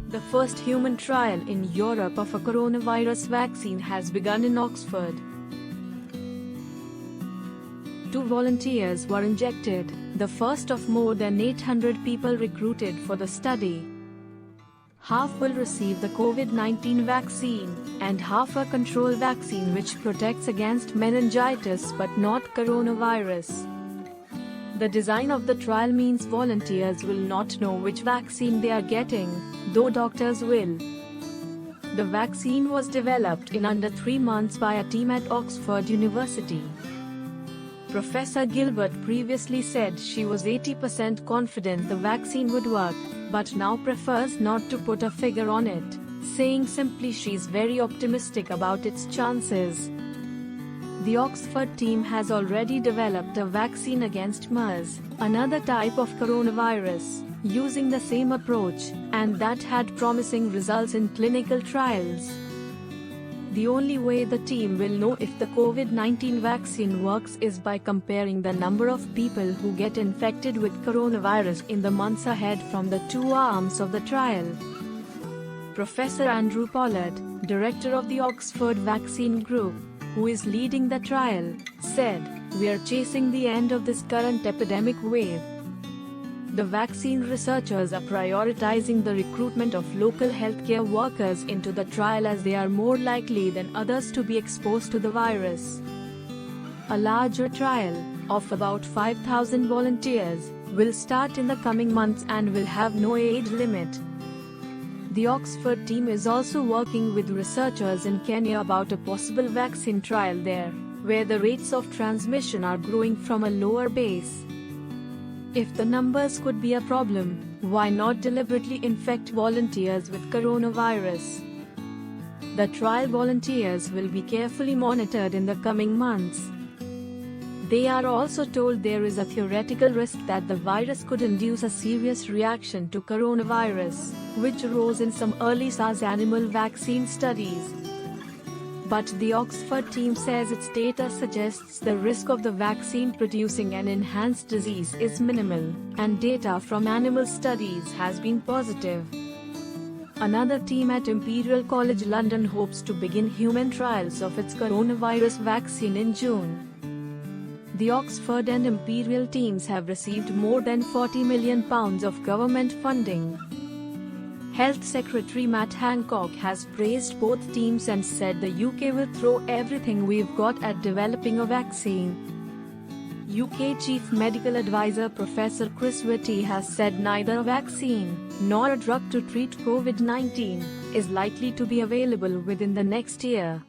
The first human trial in Europe of a coronavirus vaccine has begun in Oxford. 2 volunteers were injected, the first of more than 800 people recruited for the study. Half will receive the COVID-19 vaccine, and half a control vaccine which protects against meningitis but not coronavirus. The design of the trial means volunteers will not know which vaccine they are getting, though doctors will. The vaccine was developed in under 3 months by a team at Oxford University. Professor Gilbert previously said she was 80% confident the vaccine would work, but now prefers not to put a figure on it, saying simply she's very optimistic about its chances. The Oxford team has already developed a vaccine against MERS, another type of coronavirus, using the same approach, and that had promising results in clinical trials. The only way the team will know if the COVID-19 vaccine works is by comparing the number of people who get infected with coronavirus in the months ahead from the 2 arms of the trial. Professor Andrew Pollard, director of the Oxford Vaccine Group, who is leading the trial, said, "We are chasing the end of this current epidemic wave." The vaccine researchers are prioritizing the recruitment of local healthcare workers into the trial as they are more likely than others to be exposed to the virus. A larger trial, of about 5,000 volunteers, will start in the coming months and will have no age limit. The Oxford team is also working with researchers in Kenya about a possible vaccine trial there, where the rates of transmission are growing from a lower base. If the numbers could be a problem, why not deliberately infect volunteers with coronavirus? The trial volunteers will be carefully monitored in the coming months. They are also told there is a theoretical risk that the virus could induce a serious reaction to coronavirus, which arose in some early SARS animal vaccine studies. But the Oxford team says its data suggests the risk of the vaccine producing an enhanced disease is minimal, and data from animal studies has been positive. Another team at Imperial College London hopes to begin human trials of its coronavirus vaccine in June. The Oxford and Imperial teams have received more than £40 million of government funding. Health Secretary Matt Hancock has praised both teams and said the UK will throw everything we've got at developing a vaccine. UK Chief Medical Advisor Professor Chris Whitty has said neither a vaccine, nor a drug to treat COVID-19, is likely to be available within the next year.